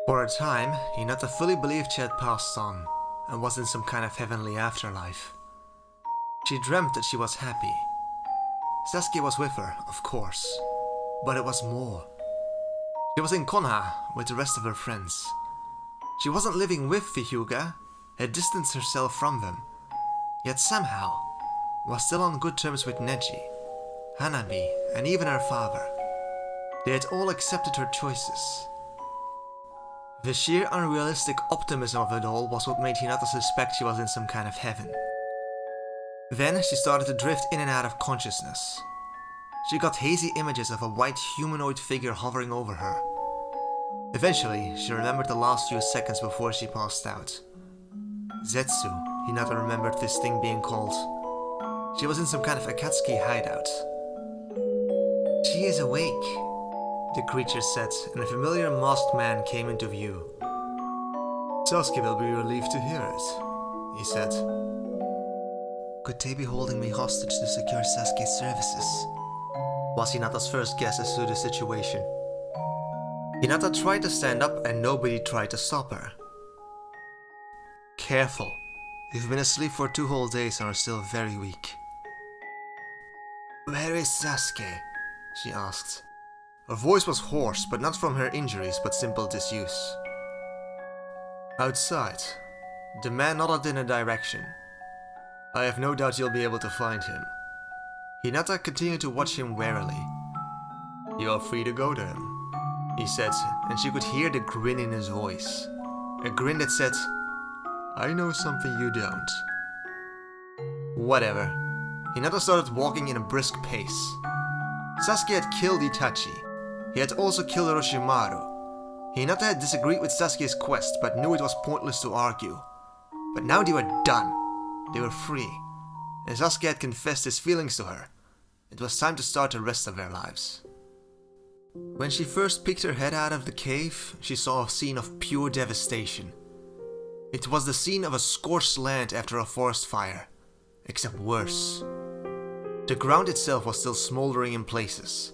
For a time, Hinata fully believed she had passed on, and was in some kind of heavenly afterlife. She dreamt that she was happy. Sasuke was with her, of course, but it was more. She was in Konan with the rest of her friends. She wasn't living with the Hyuga, had distanced herself from them, yet somehow was still on good terms with Neji, Hanabi, and even her father. They had all accepted her choices. The sheer unrealistic optimism of it all was what made Hinata suspect she was in some kind of heaven. Then she started to drift in and out of consciousness. She got hazy images of a white humanoid figure hovering over her. Eventually, she remembered the last few seconds before she passed out. Zetsu, Hinata remembered this thing being called. She was in some kind of Akatsuki hideout. "She is awake," the creature said, and a familiar masked man came into view. "Sasuke will be relieved to hear it," he said. "Could they be holding me hostage to secure Sasuke's services?" was Hinata's first guess as to the situation. Hinata tried to stand up and nobody tried to stop her. "Careful. You've been asleep for 2 whole days and are still very weak." "Where is Sasuke?" she asked. Her voice was hoarse, but not from her injuries, but simple disuse. "Outside." The man nodded in a direction. "I have no doubt you'll be able to find him." Hinata continued to watch him warily. "You are free to go to him," he said, and she could hear the grin in his voice. A grin that said, "I know something you don't." Whatever. Hinata started walking in a brisk pace. Sasuke had killed Itachi. He had also killed Orochimaru. Hinata had disagreed with Sasuke's quest, but knew it was pointless to argue. But now they were done. They were free. And Sasuke had confessed his feelings to her. It was time to start the rest of their lives. When she first peeked her head out of the cave, she saw a scene of pure devastation. It was the scene of a scorched land after a forest fire, except worse. The ground itself was still smoldering in places.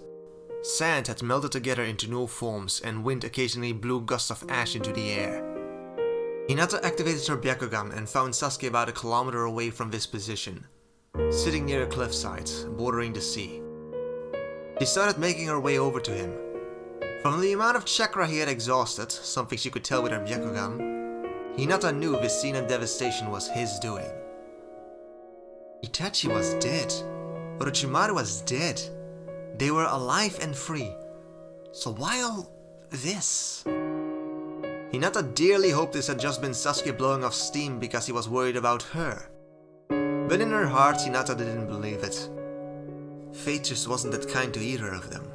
Sand had melted together into new forms, and wind occasionally blew gusts of ash into the air. Hinata activated her Byakugan and found Sasuke about 1 kilometer away from this position, sitting near a cliffside, bordering the sea. She started making her way over to him. From the amount of chakra he had exhausted, something she could tell with her Byakugan, Hinata knew this scene of devastation was his doing. Itachi was dead. Orochimaru was dead. They were alive and free. So why all this? Hinata dearly hoped this had just been Sasuke blowing off steam because he was worried about her. But in her heart, Hinata didn't believe it. Fate just wasn't that kind to either of them.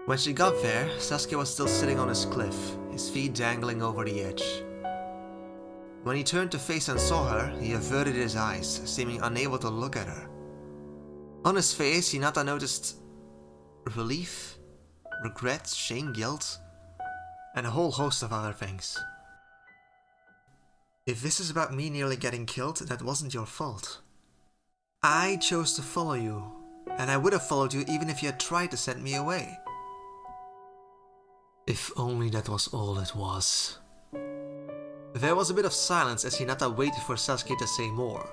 When she got there, Sasuke was still sitting on his cliff, his feet dangling over the edge. When he turned to face and saw her, he averted his eyes, seeming unable to look at her. On his face, Hinata noticed relief, regret, shame, guilt, and a whole host of other things. "If this is about me nearly getting killed, that wasn't your fault. I chose to follow you, and I would have followed you even if you had tried to send me away." If only that was all it was. There was a bit of silence as Hinata waited for Sasuke to say more.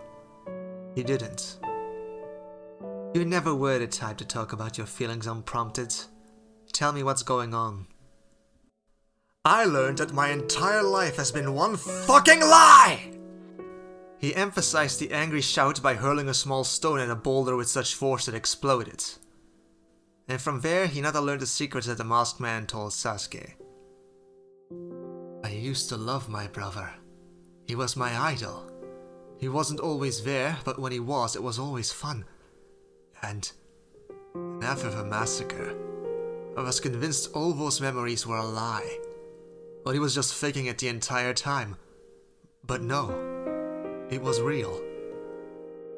He didn't. "You never were the type to talk about your feelings unprompted. Tell me what's going on." "I learned that my entire life has been one fucking lie!" He emphasized the angry shout by hurling a small stone at a boulder with such force it exploded. And from there, Hinata learned the secrets that the masked man told Sasuke. "I used to love my brother. He was my idol. He wasn't always there, but when he was, it was always fun. And after the massacre, I was convinced all those memories were a lie. But he was just faking it the entire time. But no, it was real.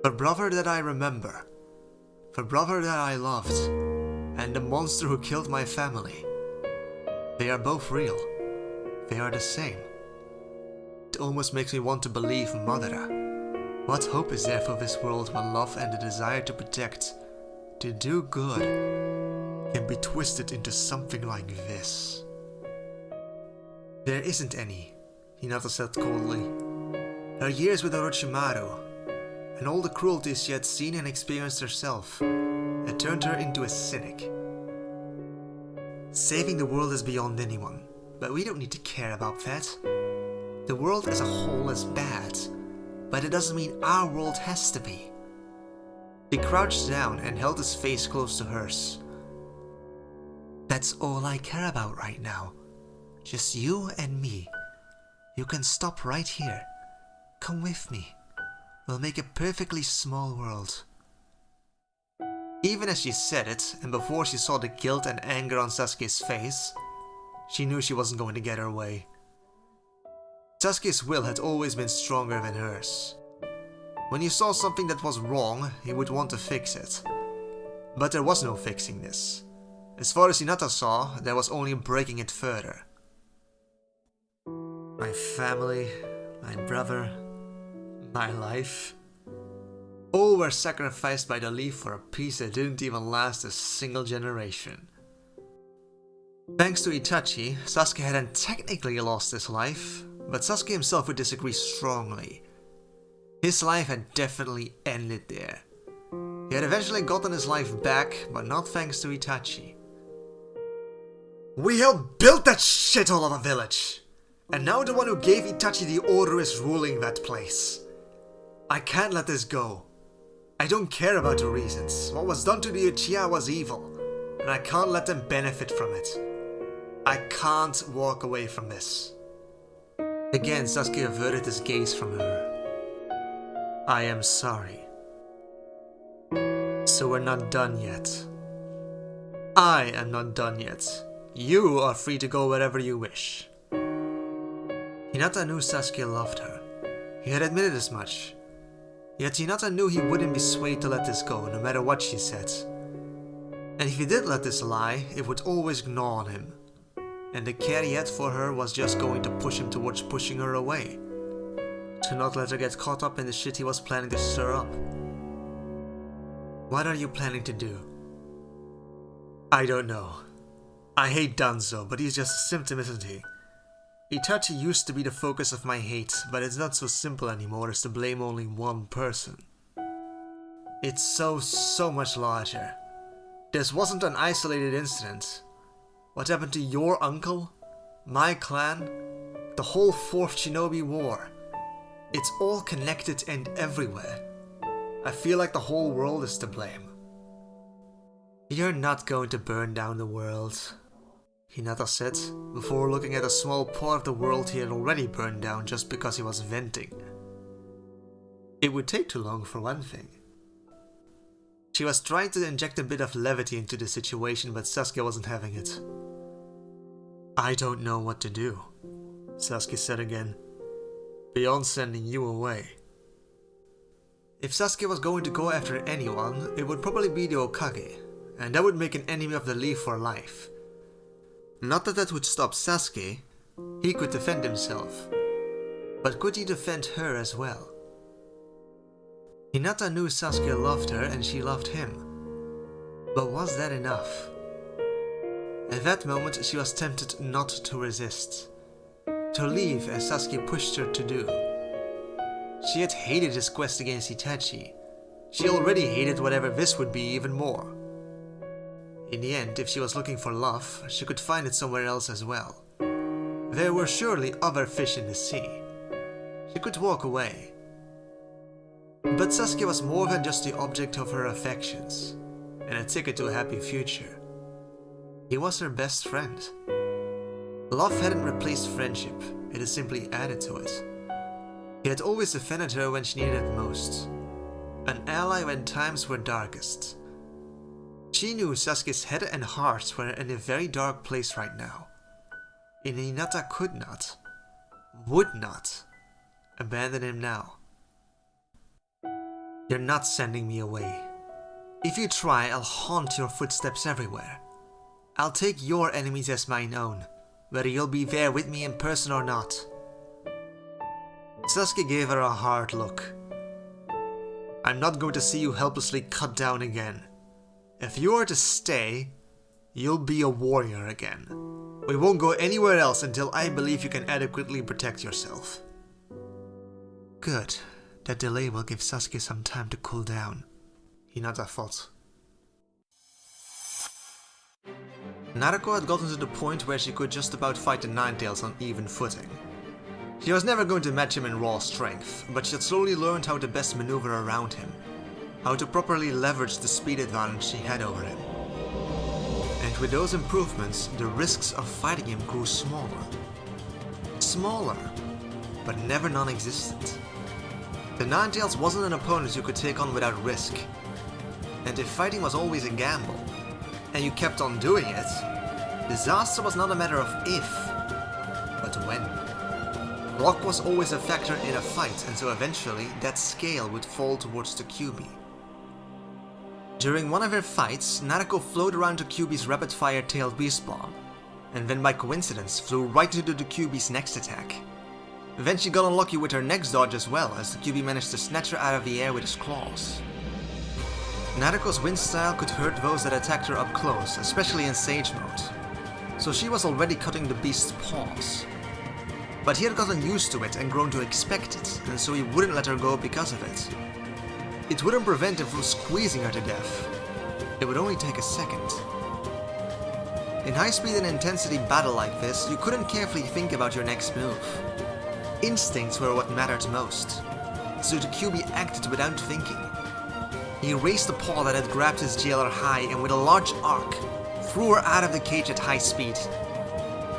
The brother that I remember, the brother that I loved, and the monster who killed my family, they are both real. They are the same. It almost makes me want to believe Madara. What hope is there for this world when love and the desire to protect, to do good, can be twisted into something like this?" There isn't any, Hinata said coldly. Her years with Orochimaru, and all the cruelties she had seen and experienced herself, had turned her into a cynic. Saving the world is beyond anyone, but we don't need to care about that. The world as a whole is bad, but it doesn't mean our world has to be. He crouched down and held his face close to hers. That's all I care about right now. Just you and me. You can stop right here. Come with me. We'll make a perfectly small world. Even as she said it, and before she saw the guilt and anger on Sasuke's face, she knew she wasn't going to get her way. Sasuke's will had always been stronger than hers. When he saw something that was wrong, he would want to fix it. But there was no fixing this. As far as Hinata saw, there was only breaking it further. My family, my brother, my life. All were sacrificed by the leaf for a peace that didn't even last a single generation. Thanks to Itachi, Sasuke hadn't technically lost his life, but Sasuke himself would disagree strongly. His life had definitely ended there. He had eventually gotten his life back, but not thanks to Itachi. We helped build that shithole of a village! And now the one who gave Itachi the order is ruling that place. I can't let this go. I don't care about the reasons. What was done to the Uchiha was evil, and I can't let them benefit from it. I can't walk away from this. Again, Sasuke averted his gaze from her. I am sorry. So we're not done yet. I am not done yet. You are free to go wherever you wish. Hinata knew Sasuke loved her. He had admitted as much. Yet Hinata knew he wouldn't be swayed to let this go, no matter what she said. And if he did let this lie, it would always gnaw on him. And the care he had for her was just going to push him towards pushing her away. To not let her get caught up in the shit he was planning to stir up. What are you planning to do? I don't know. I hate Danzo, but he's just a symptom, isn't he? Itachi used to be the focus of my hate, but it's not so simple anymore as to blame only one person. It's so much larger. This wasn't an isolated incident. What happened to your uncle, my clan, the whole 4th Shinobi War? It's all connected and everywhere. I feel like the whole world is to blame. You're not going to burn down the world, Hinata said, before looking at a small part of the world he had already burned down just because he was venting. It would take too long for one thing. She was trying to inject a bit of levity into the situation, but Sasuke wasn't having it. I don't know what to do, Sasuke said again, beyond sending you away. If Sasuke was going to go after anyone, it would probably be the Hokage, and that would make an enemy of the leaf for life. Not that that would stop Sasuke, he could defend himself. But could he defend her as well? Hinata knew Sasuke loved her and she loved him. But was that enough? At that moment she was tempted not to resist. To leave as Sasuke pushed her to do. She had hated his quest against Itachi. She already hated whatever this would be even more. In the end, if she was looking for love, she could find it somewhere else as well. There were surely other fish in the sea. She could walk away. But Sasuke was more than just the object of her affections, and a ticket to a happy future. He was her best friend. Love hadn't replaced friendship, it had simply added to it. He had always defended her when she needed it most. An ally when times were darkest. She knew Sasuke's head and heart were in a very dark place right now. And Hinata could not, would not, abandon him now. You're not sending me away. If you try, I'll haunt your footsteps everywhere. I'll take your enemies as mine own, whether you'll be there with me in person or not. Sasuke gave her a hard look. I'm not going to see you helplessly cut down again. If you are to stay, you'll be a warrior again. We won't go anywhere else until I believe you can adequately protect yourself. Good. That delay will give Sasuke some time to cool down, Hinata thought. Naruto had gotten to the point where she could just about fight the Ninetales on even footing. She was never going to match him in raw strength, but she had slowly learned how to best maneuver around him, how to properly leverage the speed advantage she had over him. And with those improvements, the risks of fighting him grew smaller. Smaller, but never non-existent. The Ninetales wasn't an opponent you could take on without risk. And if fighting was always a gamble, and you kept on doing it, disaster was not a matter of if, but when. Luck was always a factor in a fight, and so eventually that scale would fall towards the Kyuubi. During one of her fights, Naruto flowed around the Kyuubi's rapid-fire tailed beast bomb, and then by coincidence flew right into the Kyuubi's next attack. Then she got unlucky with her next dodge as well, as the Kyuubi managed to snatch her out of the air with his claws. Naruto's wind style could hurt those that attacked her up close, especially in Sage mode, so she was already cutting the beast's paws. But he had gotten used to it and grown to expect it, and so he wouldn't let her go because of it. It wouldn't prevent him from squeezing her to death. It would only take a second. In high speed and intensity battle like this, you couldn't carefully think about your next move. Instincts were what mattered most, so the Kyuubi acted without thinking. He raised the paw that had grabbed his jailer high and with a large arc, threw her out of the cage at high speed.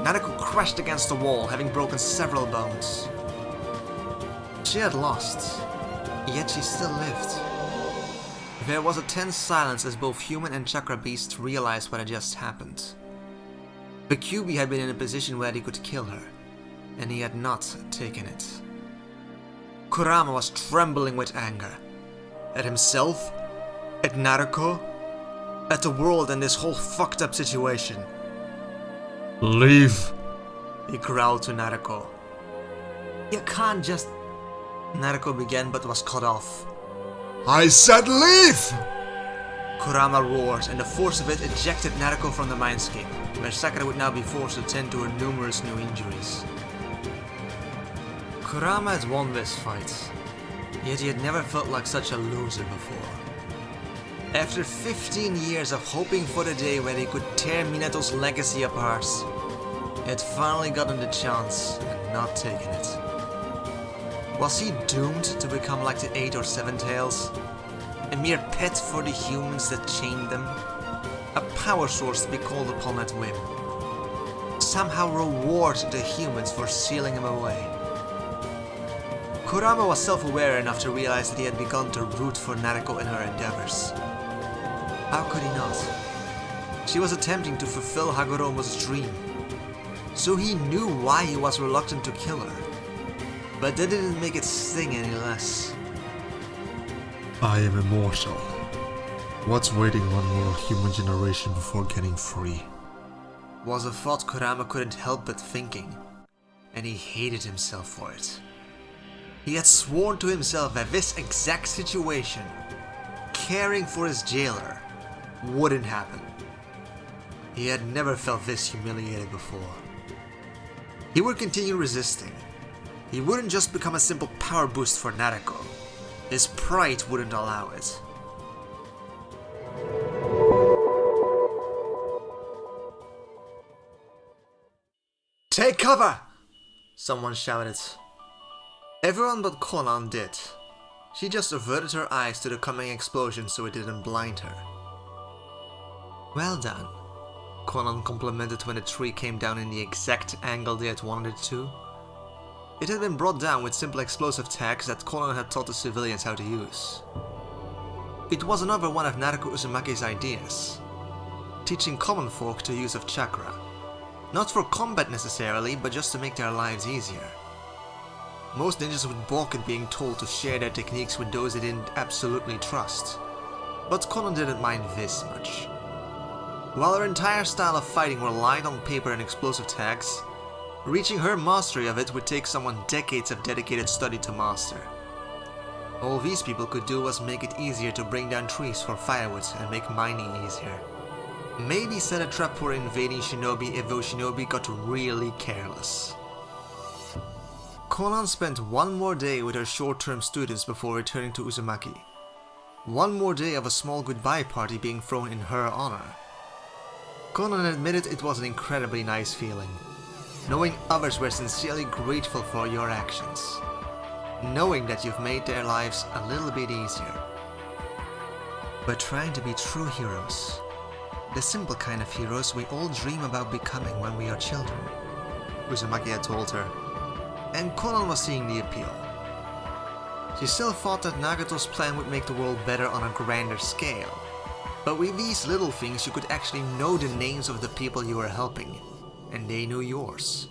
Naruto crashed against the wall, having broken several bones. She had lost, yet she still lived. There was a tense silence as both human and chakra beasts realized what had just happened. The Kyuubi had been in a position where he could kill her, and he had not taken it. Kurama was trembling with anger. At himself, at Naruto, at the world and this whole fucked up situation. "Leave," he growled to Naruto. "You can't just..." Naruto began but was cut off. "I said leave!" Kurama roared, and the force of it ejected Naruto from the mindscape, where Sakura would now be forced to tend to her numerous new injuries. Kurama had won this fight, yet he had never felt like such a loser before. After 15 years of hoping for the day when he could tear Minato's legacy apart, he had finally gotten the chance and not taken it. Was he doomed to become like the 8 or 7 Tails? A mere pet for the humans that chained them? A power source to be called upon at whim? Somehow reward the humans for sealing him away? Kurama was self-aware enough to realize that he had begun to root for Naruto in her endeavors. How could he not? She was attempting to fulfill Hagoromo's dream, so he knew why he was reluctant to kill her. But that didn't make it sting any less. "I am immortal. What's waiting one more human generation before getting free?" Was a thought Kurama couldn't help but thinking, and he hated himself for it. He had sworn to himself that this exact situation, caring for his jailer, wouldn't happen. He had never felt this humiliated before. He would continue resisting. He wouldn't just become a simple power boost for Naruto. His pride wouldn't allow it. "Take cover!" someone shouted. Everyone but Konan did. She just averted her eyes to the coming explosion so it didn't blind her. "Well done," Konan complimented when the tree came down in the exact angle they had wanted it to. It had been brought down with simple explosive tags that Konan had taught the civilians how to use. It was another one of Naruto Uzumaki's ideas, teaching common folk the use of chakra. Not for combat necessarily, but just to make their lives easier. Most ninjas would balk at being told to share their techniques with those they didn't absolutely trust, but Konan didn't mind this much. While her entire style of fighting relied on paper and explosive tags, reaching her mastery of it would take someone decades of dedicated study to master. All these people could do was make it easier to bring down trees for firewood and make mining easier. maybe set a trap for invading Shinobi if those Shinobi got really careless. Konan spent one more day with her short-term students before returning to Uzumaki. One more day of a small goodbye party being thrown in her honor. Konan admitted it was an incredibly nice feeling, knowing others were sincerely grateful for your actions, knowing that you've made their lives a little bit easier. But trying to be true heroes, the simple kind of heroes we all dream about becoming when we are children, Uzumaki had told her, and Konan was seeing the appeal. She still thought that Nagato's plan would make the world better on a grander scale, but with these little things you could actually know the names of the people you were helping, and they knew yours,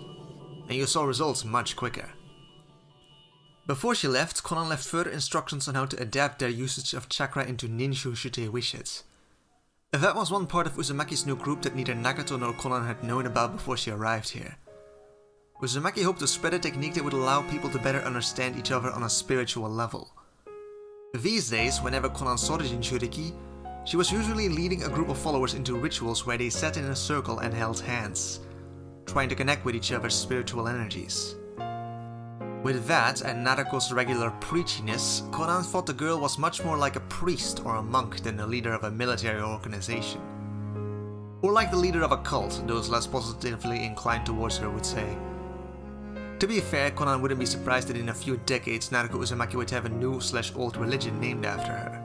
and you saw results much quicker. Before she left, Konan left further instructions on how to adapt their usage of chakra into Ninshu should they wish it. That was one part of Uzumaki's new group that neither Nagato nor Konan had known about before she arrived here. Uzumaki hoped to spread a technique that would allow people to better understand each other on a spiritual level. These days, whenever Konan saw the Jinchuriki, she was usually leading a group of followers into rituals where they sat in a circle and held hands, trying to connect with each other's spiritual energies. With that and Naruto's regular preachiness, Konan thought the girl was much more like a priest or a monk than the leader of a military organization. Or like the leader of a cult, those less positively inclined towards her would say. To be fair, Konan wouldn't be surprised that in a few decades Naruto Uzumaki would have a new/old religion named after her.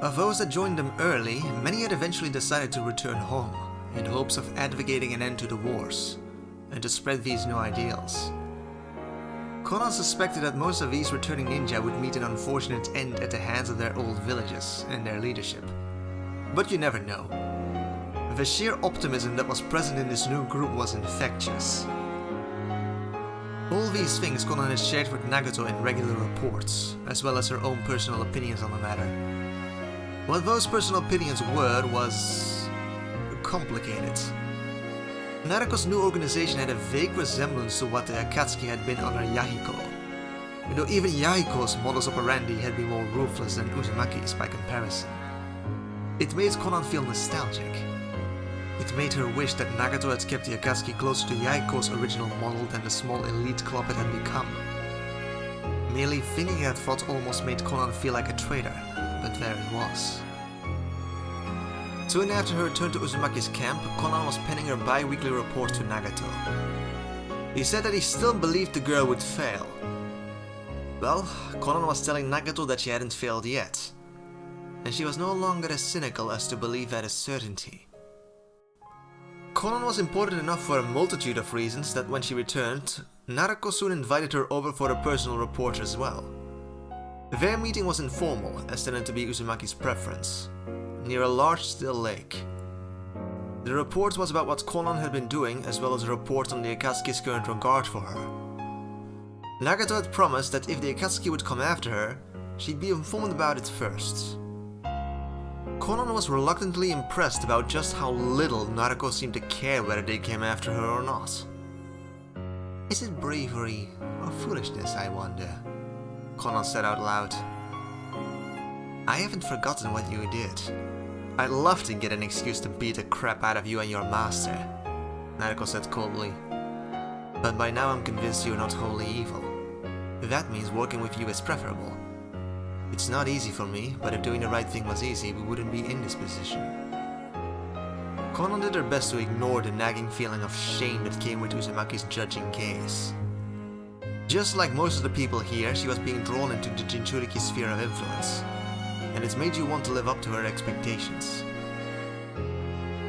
Of those that joined them early, many had eventually decided to return home, in hopes of advocating an end to the wars, and to spread these new ideals. Konan suspected that most of these returning ninja would meet an unfortunate end at the hands of their old villages and their leadership. But you never know. The sheer optimism that was present in this new group was infectious. All these things Konan had shared with Nagato in regular reports, as well as her own personal opinions on the matter. What those personal opinions were was complicated. Naruto's new organization had a vague resemblance to what the Akatsuki had been under Yahiko, though even Yahiko's modus operandi had been more ruthless than Uzumaki's by comparison. It made Konan feel nostalgic. It made her wish that Nagato had kept the Akatsuki closer to Yahiko's original model than the small elite club it had become. Merely thinking that thought almost made Konan feel like a traitor, but there it was. Soon after her return to Uzumaki's camp, Konan was penning her bi-weekly report to Nagato. He said that he still believed the girl would fail. Well, Konan was telling Nagato that she hadn't failed yet, and she was no longer as cynical as to believe that a certainty. Konan was important enough for a multitude of reasons that when she returned, Naruto soon invited her over for a personal report as well. Their meeting was informal, as tended to be Uzumaki's preference, near a large still lake. The report was about what Konan had been doing, as well as a report on the Akatsuki's current regard for her. Nagato had promised that if the Akatsuki would come after her, she'd be informed about it first. Konan was reluctantly impressed about just how little Naruto seemed to care whether they came after her or not. Is it bravery or foolishness, I wonder? Konan said out loud. I haven't forgotten what you did. I'd love to get an excuse to beat the crap out of you and your master, Naruto said coldly. But by now I'm convinced you're not wholly evil. That means working with you is preferable. It's not easy for me, but if doing the right thing was easy, we wouldn't be in this position. Konan did her best to ignore the nagging feeling of shame that came with Uzumaki's judging gaze. Just like most of the people here, she was being drawn into the Jinchuriki sphere of influence, and it's made you want to live up to her expectations.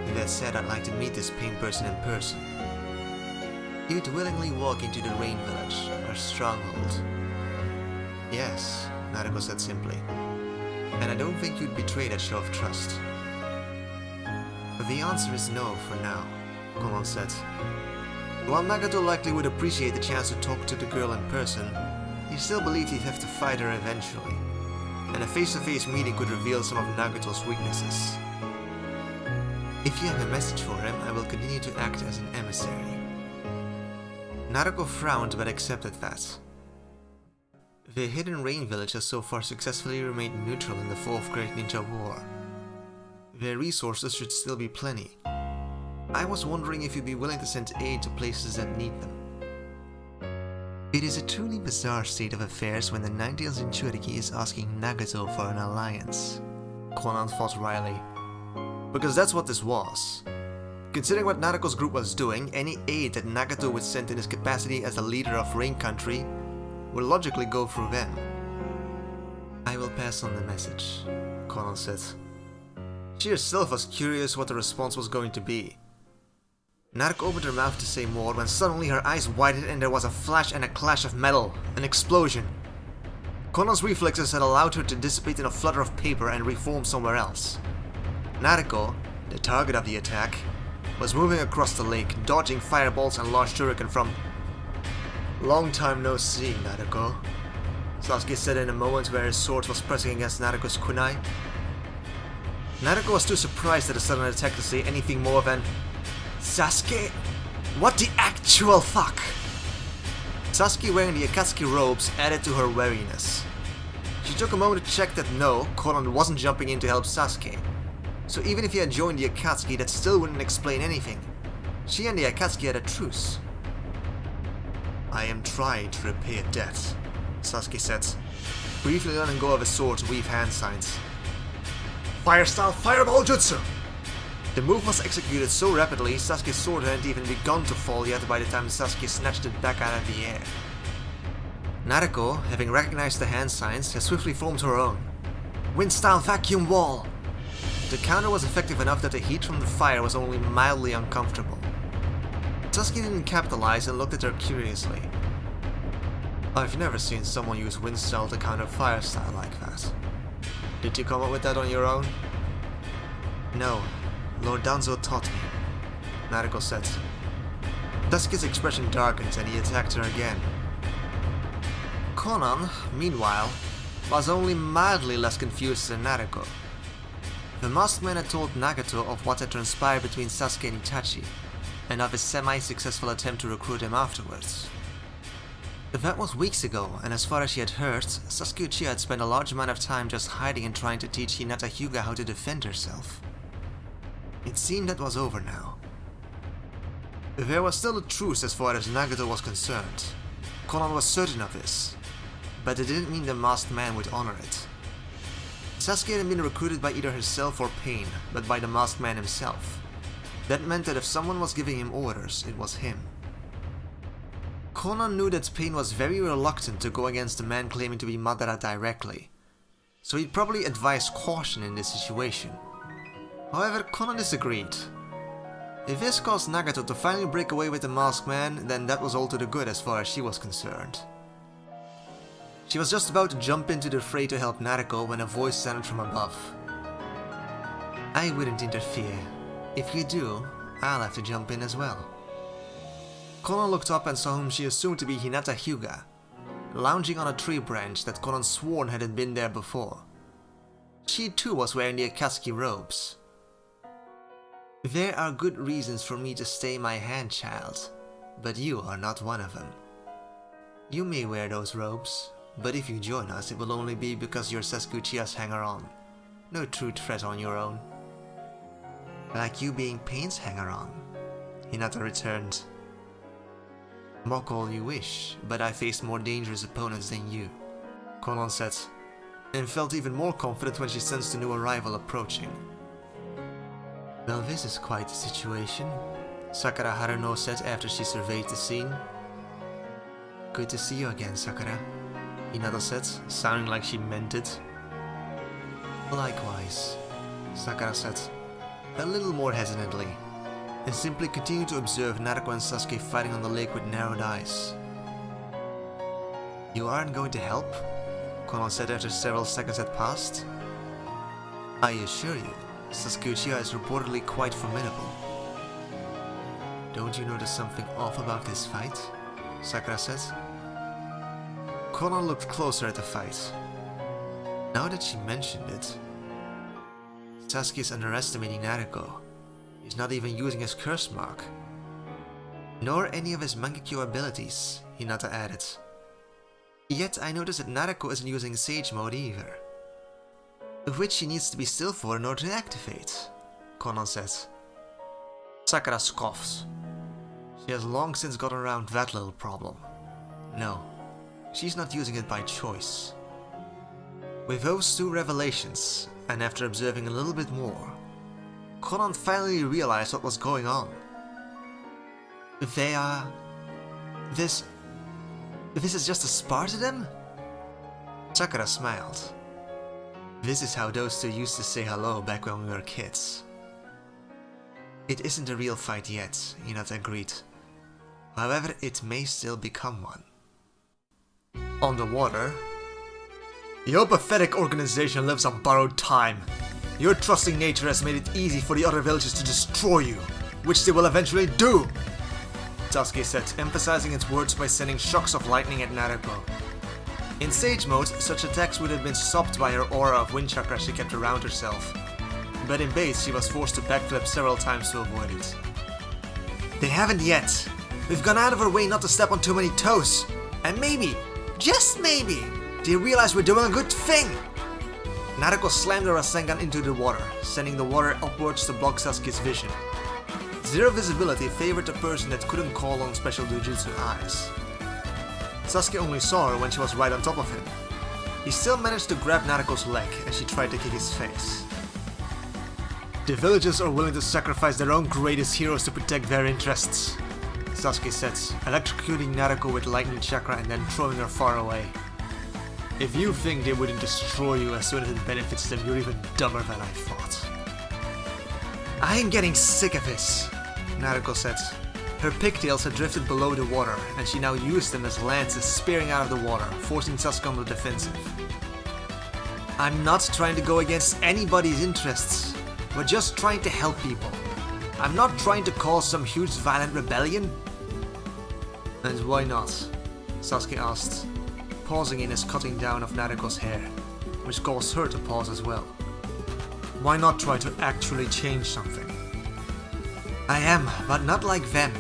With that said, I'd like to meet this pain person in person. You'd willingly walk into the Rain Village, our stronghold. Yes, Naruto said simply. And I don't think you'd betray that show of trust. But the answer is no for now, Konan said. While Nagato likely would appreciate the chance to talk to the girl in person, he still believed he'd have to fight her eventually, and a face-to-face meeting could reveal some of Nagato's weaknesses. If you have a message for him, I will continue to act as an emissary. Naruto frowned but accepted that. The Hidden Rain Village has so far successfully remained neutral in the 4th Great Ninja War. Their resources should still be plenty. I was wondering if you'd be willing to send aid to places that need them. It is a truly bizarre state of affairs when the Nine-Tails Jinchuriki is asking Nagato for an alliance, Konan thought wryly. Because that's what this was. Considering what Naruto's group was doing, any aid that Nagato would send in his capacity as the leader of Rain Country would logically go through them. I will pass on the message, Konan said. She herself was curious what the response was going to be. Naruto opened her mouth to say more when suddenly her eyes widened and there was a flash and a clash of metal, an explosion. Konan's reflexes had allowed her to dissipate in a flutter of paper and reform somewhere else. Naruto, the target of the attack, was moving across the lake, dodging fireballs and large shuriken from... Long time no see, Naruto, Sasuke said in a moment where his sword was pressing against Naruto's kunai. Naruto was too surprised at the sudden attack to say anything more than... Sasuke? What the actual fuck? Sasuke wearing the Akatsuki robes added to her wariness. She took a moment to check that no, Konan wasn't jumping in to help Sasuke. So even if he had joined the Akatsuki, that still wouldn't explain anything. She and the Akatsuki had a truce. I am trying to repay a debt, Sasuke said, briefly letting go of his sword to weave hand signs. Fire style fireball jutsu! The move was executed so rapidly, Sasuke's sword hadn't even begun to fall yet by the time Sasuke snatched it back out of the air. Naruto, having recognized the hand signs, had swiftly formed her own. Wind-style vacuum wall! The counter was effective enough that the heat from the fire was only mildly uncomfortable. Sasuke didn't capitalize and looked at her curiously. I've never seen someone use wind-style to counter fire-style like that. Did you come up with that on your own? No. Lord Danzo taught me, Naruto said. Sasuke's expression darkened and he attacked her again. Konan, meanwhile, was only mildly less confused than Naruto. The masked man had told Nagato of what had transpired between Sasuke and Itachi, and of his semi-successful attempt to recruit him afterwards. That was weeks ago, and as far as she had heard, Sasuke Uchiha had spent a large amount of time just hiding and trying to teach Hinata Hyuga how to defend herself. It seemed that was over now. There was still a truce as far as Nagato was concerned. Konan was certain of this, but it didn't mean the masked man would honor it. Sasuke hadn't been recruited by either herself or Pain, but by the masked man himself. That meant that if someone was giving him orders, it was him. Konan knew that Pain was very reluctant to go against the man claiming to be Madara directly, so he'd probably advise caution in this situation. However, Konan disagreed. If this caused Nagato to finally break away with the masked man, then that was all to the good as far as she was concerned. She was just about to jump into the fray to help Naruto when a voice sounded from above. I wouldn't interfere. If you do, I'll have to jump in as well. Konan looked up and saw whom she assumed to be Hinata Hyuga, lounging on a tree branch that Konan sworn hadn't been there before. She too was wearing the Akatsuki robes. There are good reasons for me to stay my hand, child, but you are not one of them. You may wear those robes, but if you join us it will only be because you're Sasuke Uchiha's hanger-on. No true threat on your own. Like you being Pain's hanger-on, Hinata returned. Mock all you wish, but I faced more dangerous opponents than you, Konan said, and felt even more confident when she sensed a new arrival approaching. Well, this is quite a situation, Sakura Haruno said after she surveyed the scene. Good to see you again, Sakura, Hinata said, sounding like she meant it. Likewise, Sakura said, a little more hesitantly, and simply continued to observe Naruto and Sasuke fighting on the lake with narrowed eyes. You aren't going to help? Konan said after several seconds had passed. I assure you, Sasuke Uchiha is reportedly quite formidable. Don't you notice something off about this fight? Sakura said. Konan looked closer at the fight. Now that she mentioned it, Sasuke is underestimating Naruto. He's not even using his curse mark. Nor any of his Mangekyo abilities, Hinata added. Yet I noticed that Naruto isn't using Sage Mode either. Which she needs to be still for in order to activate, Konan says. Sakura scoffs. She has long since gotten around that little problem. No, she's not using it by choice. With those two revelations, and after observing a little bit more, Konan finally realized what was going on. This is just a spar to them? Sakura smiled. This is how those two used to say hello back when we were kids. It isn't a real fight yet, Hinata agreed. However, it may still become one. On the water, your pathetic organization lives on borrowed time. Your trusting nature has made it easy for the other villages to destroy you, which they will eventually do, Sasuke said, emphasizing its words by sending shocks of lightning at Naruto. In Sage mode, such attacks would have been stopped by her aura of wind chakra she kept around herself, but in base she was forced to backflip several times to avoid it. They haven't yet. We've gone out of our way not to step on too many toes, and maybe, just maybe, they realize we're doing a good thing! Naruto slammed her Rasengan into the water, sending the water upwards to block Sasuke's vision. Zero visibility favored the person that couldn't call on special Jujutsu eyes. Sasuke only saw her when she was right on top of him. He still managed to grab Naruto's leg as she tried to kick his face. The villagers are willing to sacrifice their own greatest heroes to protect their interests, Sasuke said, electrocuting Naruto with lightning chakra and then throwing her far away. If you think they wouldn't destroy you as soon as it benefits them, you're even dumber than I thought. I am getting sick of this, Naruto said. Her pigtails had drifted below the water, and she now used them as lances spearing out of the water, forcing Sasuke on the defensive. I'm not trying to go against anybody's interests, but just trying to help people. I'm not trying to cause some huge violent rebellion. And why not? Sasuke asked, pausing in his cutting down of Naruto's hair, which caused her to pause as well. Why not try to actually change something? I am, but not like them.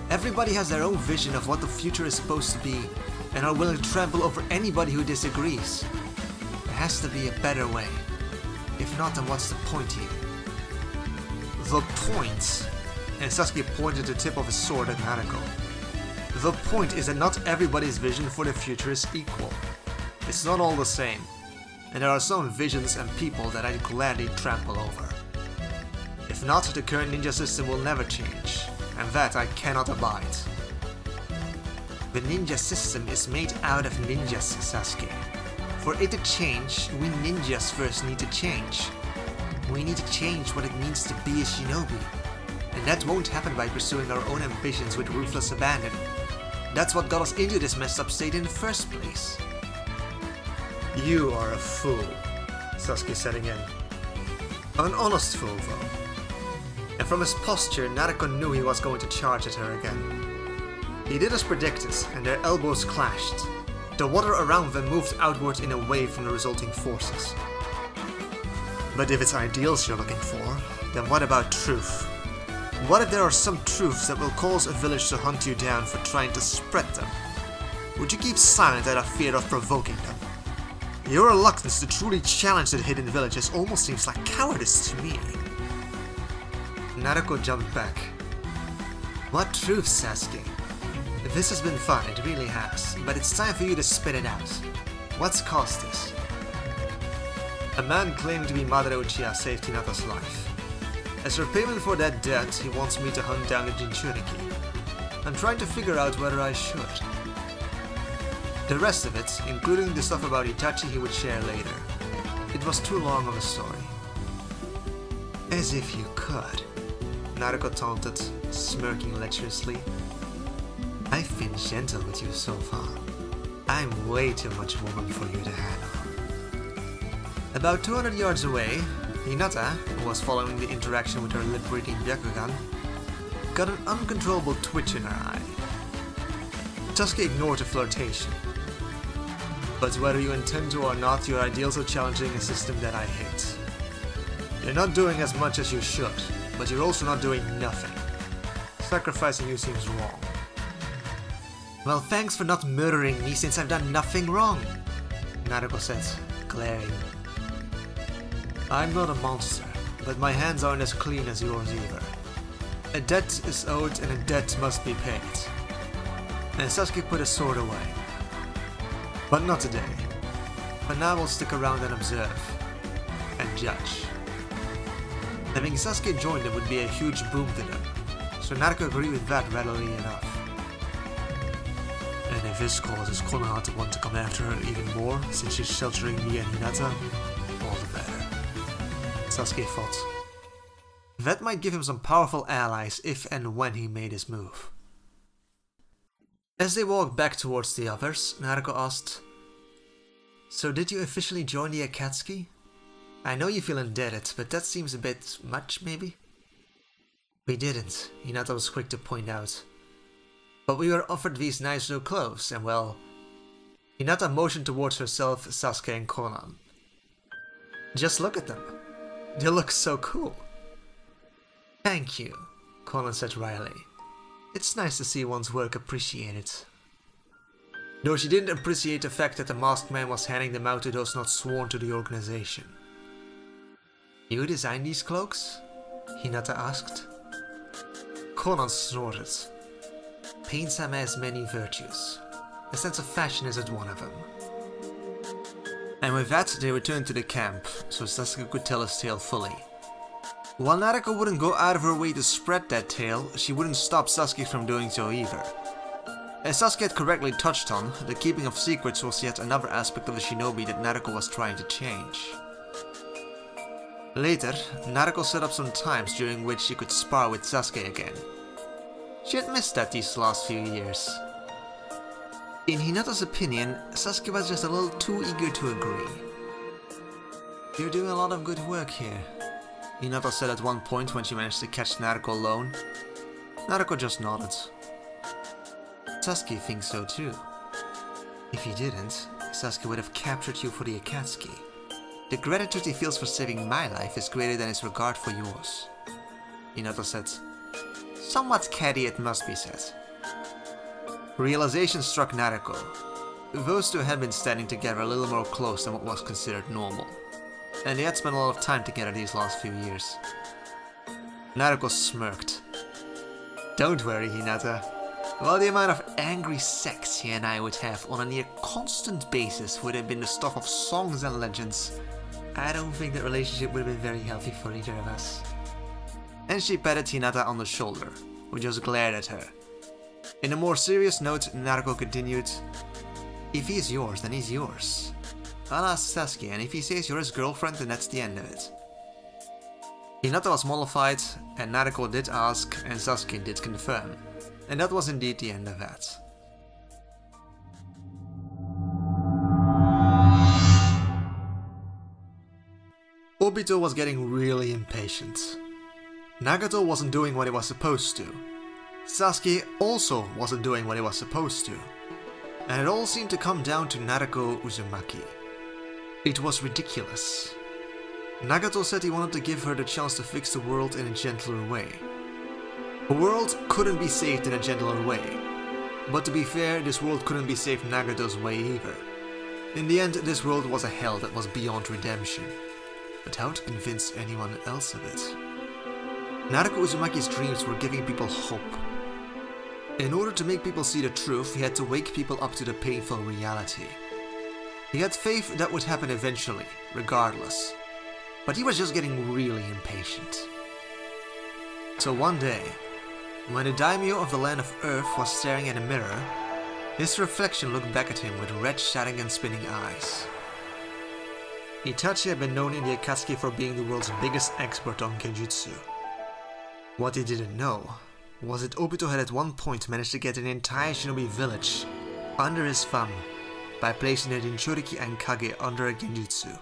Everybody has their own vision of what the future is supposed to be, and are willing to trample over anybody who disagrees. There has to be a better way. If not, then what's the point even? The point, and Sasuke pointed the tip of his sword at Naruto. The point is that not everybody's vision for the future is equal. It's not all the same, and there are some visions and people that I'd gladly trample over. If not, the current ninja system will never change, and that I cannot abide. The ninja system is made out of ninjas, Sasuke. For it to change, we ninjas first need to change. We need to change what it means to be a shinobi. And that won't happen by pursuing our own ambitions with ruthless abandon. That's what got us into this messed up state in the first place. You are a fool, Sasuke said again. An honest fool though. And from his posture, Naruto knew he was going to charge at her again. He did as predicted, and their elbows clashed. The water around them moved outward in a wave from the resulting forces. But if it's ideals you're looking for, then what about truth? What if there are some truths that will cause a village to hunt you down for trying to spread them? Would you keep silent out of fear of provoking them? Your reluctance to truly challenge the hidden villages almost seems like cowardice to me. Naruto jumped back. What truth, Sasuke? This has been fun, it really has, but it's time for you to spit it out. What's caused this? A man claiming to be Madara Uchiha saved Hinata's life. As repayment for that debt, he wants me to hunt down the Jinchuriki. I'm trying to figure out whether I should. The rest of it, including the stuff about Itachi, he would share later. It was too long of a story. As if you could, Naruto taunted, smirking lecherously. I've been gentle with you so far. I'm way too much woman for you to handle. About 200 yards away, Hinata, who was following the interaction with her lip-reading Byakugan, got an uncontrollable twitch in her eye. Sasuke ignored the flirtation. But whether you intend to or not, your ideals are challenging a system that I hate. You're not doing as much as you should, but you're also not doing nothing. Sacrificing you seems wrong. Well, thanks for not murdering me since I've done nothing wrong, Naruto said, glaring. I'm not a monster, but my hands aren't as clean as yours either. A debt is owed and a debt must be paid. And Sasuke put his sword away. But not today. For now we'll stick around and observe. And judge. Having Sasuke join them would be a huge boom to them, so Naruto agreed with that readily enough. And if this causes Konan to want to come after her even more, since she's sheltering me and Hinata, all the better. Sasuke thought. That might give him some powerful allies if and when he made his move. As they walked back towards the others, Naruto asked, "So did you officially join the Akatsuki? I know you feel indebted, but that seems a bit much, maybe?" "We didn't," Hinata was quick to point out. "But we were offered these nice new clothes, and well..." Hinata motioned towards herself, Sasuke and Konan. "Just look at them. They look so cool." "Thank you," Konan said wryly. "It's nice to see one's work appreciated." Though she didn't appreciate the fact that the masked man was handing them out to those not sworn to the organization. "You designed these cloaks?" Hinata asked. Konan snorted. "Pain-sama has many virtues. A sense of fashion isn't one of them." And with that, they returned to the camp, so Sasuke could tell his tale fully. While Naruto wouldn't go out of her way to spread that tale, she wouldn't stop Sasuke from doing so either. As Sasuke had correctly touched on, the keeping of secrets was yet another aspect of the shinobi that Naruto was trying to change. Later, Naruto set up some times during which she could spar with Sasuke again. She had missed that these last few years. In Hinata's opinion, Sasuke was just a little too eager to agree. "You're doing a lot of good work here," Hinata said at one point when she managed to catch Naruto alone. Naruto just nodded. "Sasuke thinks so too. If he didn't, Sasuke would have captured you for the Akatsuki. The gratitude he feels for saving my life is greater than his regard for yours," Hinata said. Somewhat catty, it must be said. Realization struck Naruto. Those two had been standing together a little more close than what was considered normal, and they had spent a lot of time together these last few years. Naruto smirked. "Don't worry, Hinata. While the amount of angry sex he and I would have on a near constant basis would have been the stuff of songs and legends, I don't think that relationship would have been very healthy for either of us." And she patted Hinata on the shoulder, who just glared at her. In a more serious note, Naruto continued, "If he's yours, then he's yours. I'll ask Sasuke, and if he says you're his girlfriend, then that's the end of it." Hinata was mollified, and Naruto did ask, and Sasuke did confirm. And that was indeed the end of that. Obito was getting really impatient. Nagato wasn't doing what he was supposed to. Sasuke also wasn't doing what he was supposed to. And it all seemed to come down to Naruto Uzumaki. It was ridiculous. Nagato said he wanted to give her the chance to fix the world in a gentler way. The world couldn't be saved in a gentler way. But to be fair, this world couldn't be saved Nagato's way either. In the end, this world was a hell that was beyond redemption. But how to convince anyone else of it? Naruto Uzumaki's dreams were giving people hope. In order to make people see the truth, he had to wake people up to the painful reality. He had faith that would happen eventually, regardless. But he was just getting really impatient. So one day, when the daimyo of the land of Earth was staring at a mirror, his reflection looked back at him with red Sharingan spinning eyes. Itachi had been known in the Akatsuki for being the world's biggest expert on genjutsu. What he didn't know was that Obito had at one point managed to get an entire shinobi village under his thumb by placing the Jinchuriki and Kage under a genjutsu.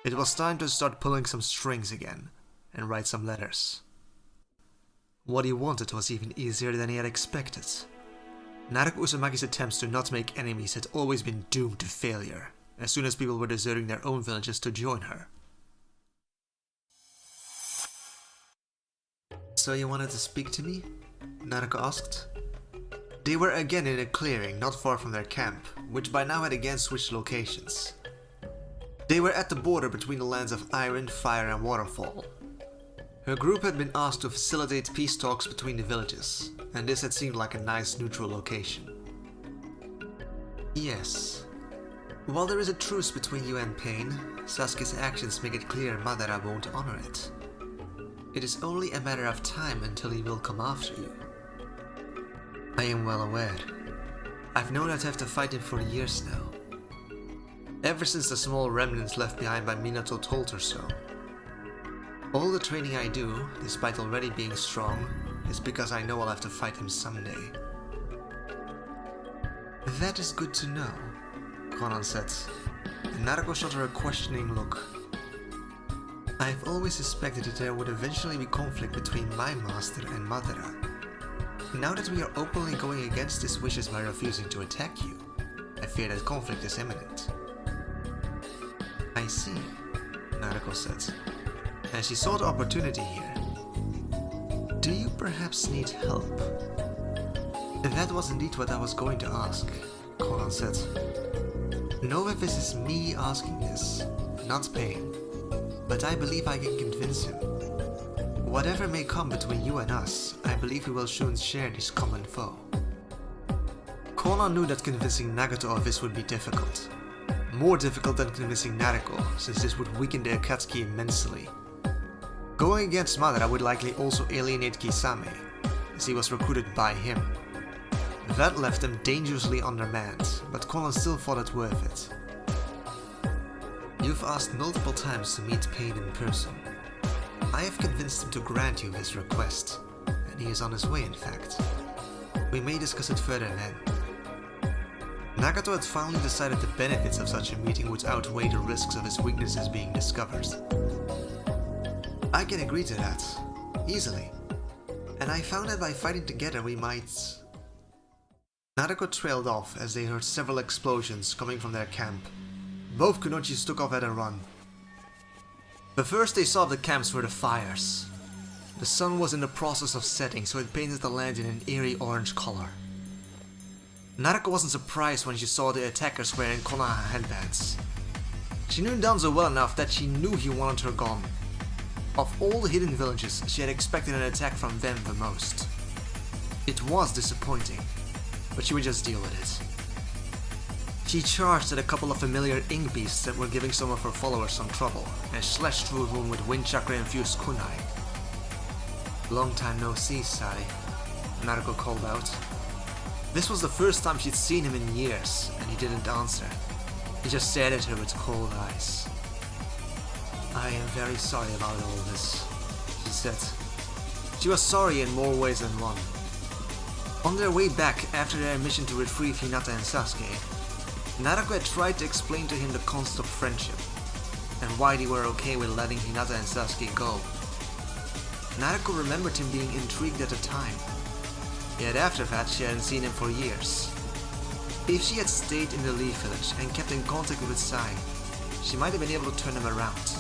It was time to start pulling some strings again and write some letters. What he wanted was even easier than he had expected. Naruto Uzumaki's attempts to not make enemies had always been doomed to failure, as soon as people were deserting their own villages to join her. "So you wanted to speak to me?" Naruto asked. They were again in a clearing not far from their camp, which by now had again switched locations. They were at the border between the lands of Iron, Fire and Waterfall. Her group had been asked to facilitate peace talks between the villages, and this had seemed like a nice neutral location. Yes. While there is a truce between you and pain, Sasuke's actions make it clear Madara won't honor it. It is only a matter of time until he will come after you. I am well aware. I've known I'd have to fight him for years now. Ever since the small remnants left behind by Minato told her so. All the training I do, despite already being strong, is because I know I'll have to fight him someday. That is good to know, Konan said, and Naruto shot her a questioning look. I've always suspected that there would eventually be conflict between my master and Madara. Now that we are openly going against his wishes by refusing to attack you, I fear that conflict is imminent. I see, Naruto said, and she saw the opportunity here. Do you perhaps need help? That was indeed what I was going to ask, Konan said. Know if this is me asking this, not Pain, but I believe I can convince him. Whatever may come between you and us, I believe we will soon share this common foe. Konan knew that convincing Nagato of this would be difficult. More difficult than convincing Naruto, since this would weaken the Akatsuki immensely. Going against Madara would likely also alienate Kisame, as he was recruited by him. That left them dangerously undermanned, but Konan still thought it worth it. You've asked multiple times to meet Pain in person. I have convinced him to grant you this request, and he is on his way in fact. We may discuss it further then. Nagato had finally decided the benefits of such a meeting would outweigh the risks of his weaknesses being discovered. I can agree to that, easily, and I found that by fighting together we might... Naruto trailed off as they heard several explosions coming from their camp. Both Kunoichis took off at a run. The first they saw of the camps were the fires. The sun was in the process of setting, so it painted the land in an eerie orange color. Naruto wasn't surprised when she saw the attackers wearing Konoha headbands. She knew Danzo well enough that she knew he wanted her gone. Of all the hidden villages, she had expected an attack from them the most. It was disappointing, but she would just deal with it. She charged at a couple of familiar ink beasts that were giving some of her followers some trouble, and slashed through a room with wind chakra infused kunai. Long time no see, Sai, Naruto called out. This was the first time she'd seen him in years, and he didn't answer. He just stared at her with cold eyes. I am very sorry about all this, she said. She was sorry in more ways than one. On their way back after their mission to retrieve Hinata and Sasuke, Naruto had tried to explain to him the concept of friendship, and why they were okay with letting Hinata and Sasuke go. Naruto remembered him being intrigued at the time, yet after that she hadn't seen him for years. If she had stayed in the Leaf Village and kept in contact with Sai, she might have been able to turn him around.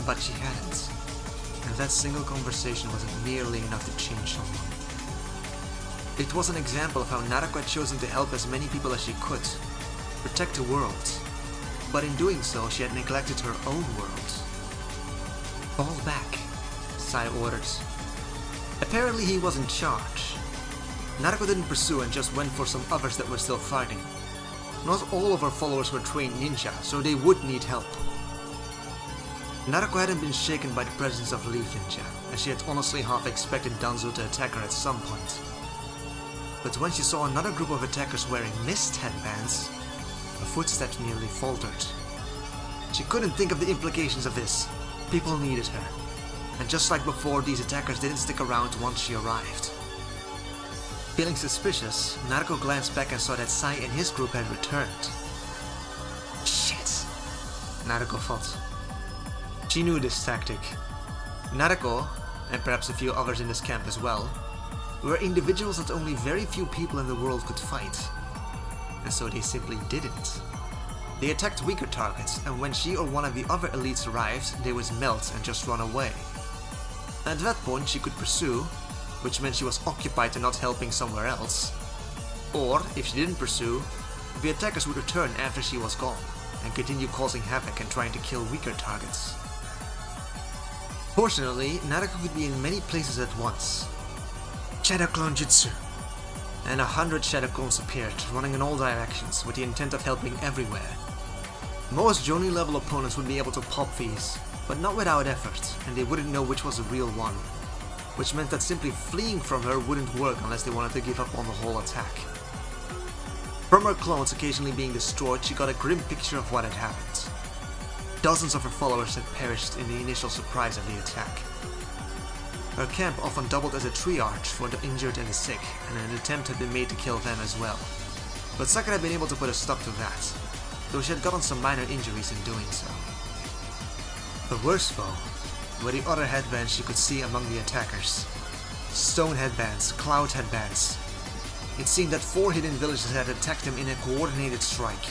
But she hadn't, and that single conversation wasn't nearly enough to change someone. It was an example of how Naruto had chosen to help as many people as she could, protect the world, but in doing so she had neglected her own world. Fall back, Sai ordered. Apparently he was in charge. Naruto didn't pursue and just went for some others that were still fighting. Not all of her followers were trained ninja, so they would need help. Naruto hadn't been shaken by the presence of Leaf Ninja, and she had honestly half expected Danzo to attack her at some point. But when she saw another group of attackers wearing mist headbands, her footsteps nearly faltered. She couldn't think of the implications of this. People needed her, and just like before, these attackers didn't stick around once she arrived. Feeling suspicious, Naruto glanced back and saw that Sai and his group had returned. Shit, Naruto thought. She knew this tactic. Naruto, and perhaps a few others in this camp as well, were individuals that only very few people in the world could fight. And so they simply didn't. They attacked weaker targets, and when she or one of the other elites arrived, they would melt and just run away. At that point she could pursue, which meant she was occupied and not helping somewhere else. Or, if she didn't pursue, the attackers would return after she was gone, and continue causing havoc and trying to kill weaker targets. Fortunately, Naruto could be in many places at once. Shadow Clone Jutsu! And 100 Shadow Clones appeared, running in all directions with the intent of helping everywhere. Most Jonin level opponents would be able to pop these, but not without effort, and they wouldn't know which was the real one. Which meant that simply fleeing from her wouldn't work unless they wanted to give up on the whole attack. From her clones occasionally being destroyed, she got a grim picture of what had happened. Dozens of her followers had perished in the initial surprise of the attack. Her camp often doubled as a triarch for the injured and the sick, and an attempt had been made to kill them as well. But Sakura had been able to put a stop to that, though she had gotten some minor injuries in doing so. The worst though were the other headbands she could see among the attackers. Stone headbands, cloud headbands. It seemed that 4 hidden villages had attacked them in a coordinated strike,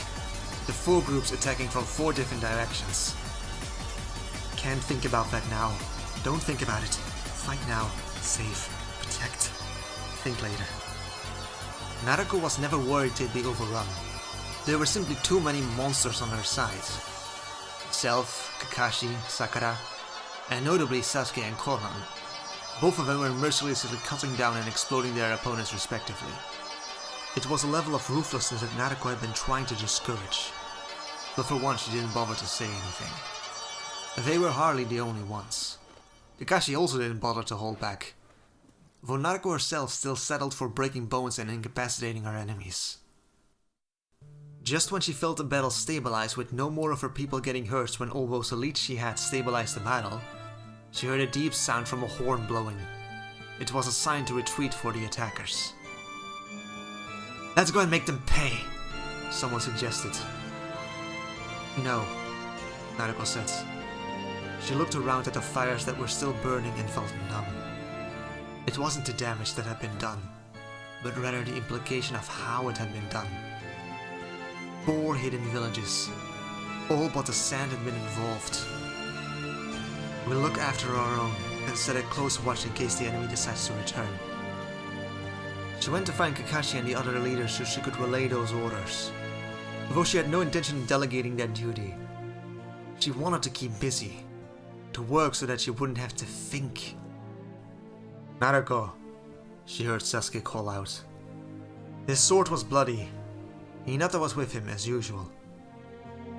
the 4 groups attacking from 4 different directions. Can't think about that now. Don't think about it. Fight now. Save. Protect. Think later. Naruto was never worried they'd be overrun. There were simply too many monsters on her side. Self, Kakashi, Sakura, and notably Sasuke and Konan. Both of them were mercilessly cutting down and exploding their opponents respectively. It was a level of ruthlessness that Naruto had been trying to discourage. But for once she didn't bother to say anything. They were hardly the only ones. Kakashi also didn't bother to hold back, though Naruto herself still settled for breaking bones and incapacitating her enemies. Just when she felt the battle stabilize with no more of her people getting hurt when all those elites she had stabilized the battle, she heard a deep sound from a horn blowing. It was a sign to retreat for the attackers. "Let's go and make them pay," someone suggested. "No," Naruto said. She looked around at the fires that were still burning and felt numb. It wasn't the damage that had been done, but rather the implication of how it had been done. 4 hidden villages. All but the sand had been involved. We'll look after our own and set a close watch in case the enemy decides to return. She went to find Kakashi and the other leaders so she could relay those orders. Although she had no intention of delegating that duty, she wanted to keep busy, to work so that she wouldn't have to think. "Naruto," she heard Sasuke call out. His sword was bloody. Hinata was with him as usual.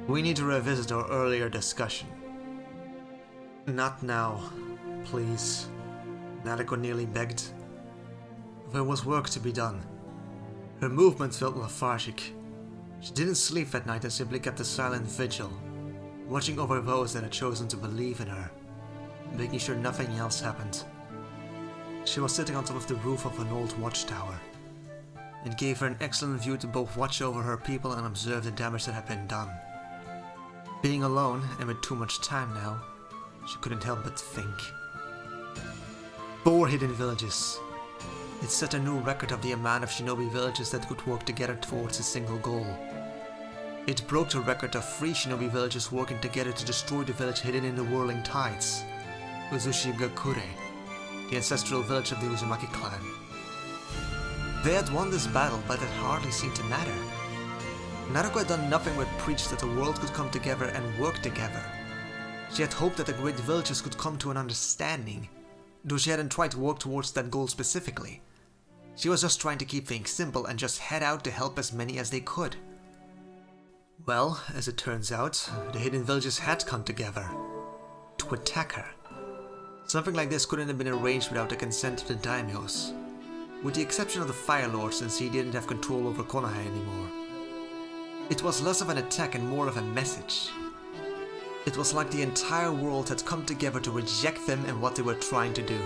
"We need to revisit our earlier discussion." "Not now, please," Naruto nearly begged. There was work to be done. Her movement felt lethargic. She didn't sleep that night and simply kept a silent vigil, watching over those that had chosen to believe in her, making sure nothing else happened. She was sitting on top of the roof of an old watchtower. It gave her an excellent view to both watch over her people and observe the damage that had been done. Being alone and with too much time now, she couldn't help but think. 4 hidden villages. It set a new record of the amount of shinobi villages that could work together towards a single goal. It broke the record of 3 shinobi villages working together to destroy the village hidden in the whirling tides, Uzushigakure, the ancestral village of the Uzumaki clan. They had won this battle, but it hardly seemed to matter. Naruto had done nothing but preach that the world could come together and work together. She had hoped that the great villages could come to an understanding, though she hadn't tried to work towards that goal specifically. She was just trying to keep things simple and just head out to help as many as they could. Well, as it turns out, the hidden villages had come together to attack her. Something like this couldn't have been arranged without the consent of the daimyos, with the exception of the Fire Lord since he didn't have control over Konoha anymore. It was less of an attack and more of a message. It was like the entire world had come together to reject them and what they were trying to do.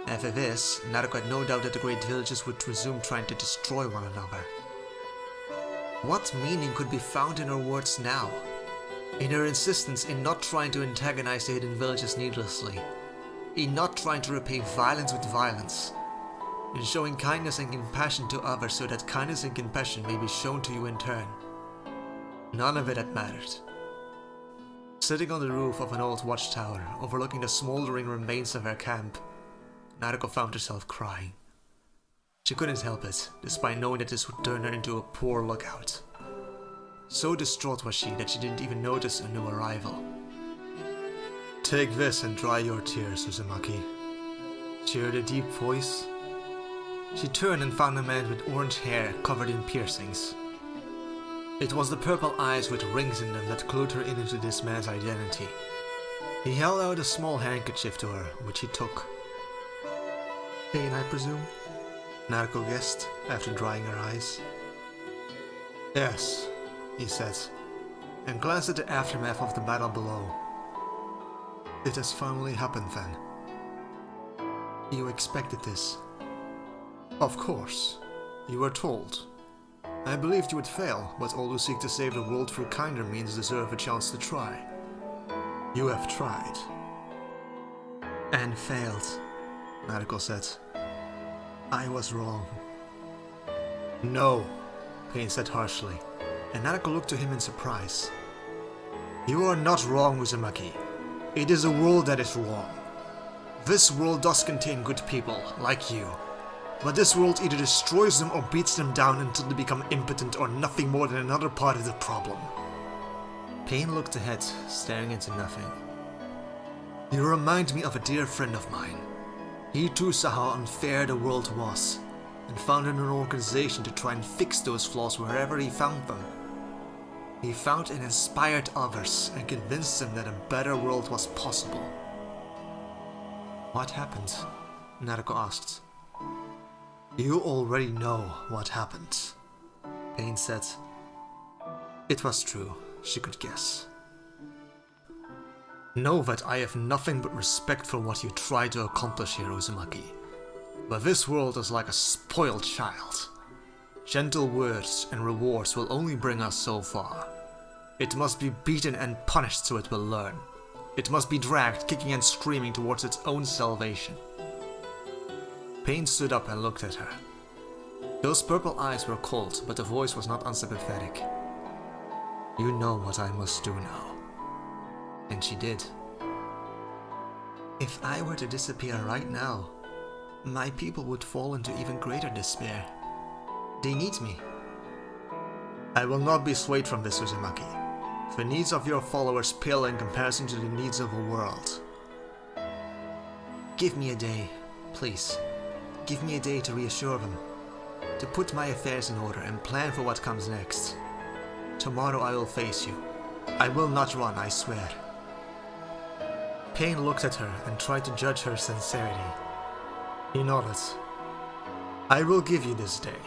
After this, Naruto had no doubt that the great villages would resume trying to destroy one another. What meaning could be found in her words now? In her insistence in not trying to antagonize the hidden villages needlessly, in not trying to repay violence with violence, in showing kindness and compassion to others so that kindness and compassion may be shown to you in turn. None of it had mattered. Sitting on the roof of an old watchtower, overlooking the smoldering remains of her camp, Naruto found herself crying. She couldn't help it, despite knowing that this would turn her into a poor lookout. So distraught was she that she didn't even notice a new arrival. "Take this and dry your tears, Uzumaki," she heard a deep voice. She turned and found a man with orange hair covered in piercings. It was the purple eyes with rings in them that clued her into this man's identity. He held out a small handkerchief to her, which she took. "Pain, I presume?" Naruto guessed, after drying her eyes. "Yes," he said, and glanced at the aftermath of the battle below. "It has finally happened then. You expected this?" "Of course. You were told. I believed you would fail, but all who seek to save the world through kinder means deserve a chance to try. You have tried." "And failed," Naruto said. "I was wrong." "No," Pain said harshly, and Naruto looked to him in surprise. "You are not wrong, Uzumaki. It is the world that is wrong. This world does contain good people, like you. But this world either destroys them or beats them down until they become impotent or nothing more than another part of the problem." Pain looked ahead, staring into nothing. "You remind me of a dear friend of mine. He too saw how unfair the world was, and founded an organization to try and fix those flaws wherever he found them. He found and inspired others and convinced them that a better world was possible." "What happened?" Naruto asked. "You already know what happened," Pain said. It was true, she could guess. "Know that I have nothing but respect for what you try to accomplish here, Uzumaki. But this world is like a spoiled child. Gentle words and rewards will only bring us so far. It must be beaten and punished so it will learn. It must be dragged kicking and screaming towards its own salvation." Pain stood up and looked at her. Those purple eyes were cold, but the voice was not unsympathetic. "You know what I must do now." And she did. "If I were to disappear right now, my people would fall into even greater despair. They need me." "I will not be swayed from this, Uzumaki. The needs of your followers pale in comparison to the needs of a world." "Give me a day, please. Give me a day to reassure them, to put my affairs in order and plan for what comes next. Tomorrow I will face you. I will not run, I swear." Pain looked at her and tried to judge her sincerity. He nodded. "I will give you this day.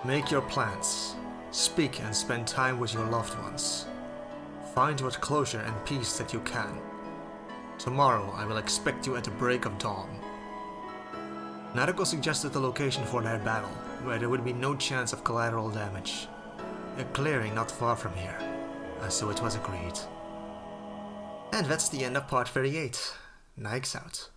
Make your plans. Speak and spend time with your loved ones. Find what closure and peace that you can. Tomorrow I will expect you at the break of dawn." Naruto suggested the location for their battle, where there would be no chance of collateral damage. A clearing not far from here, so it was agreed. And that's the end of part 38. Nikes out.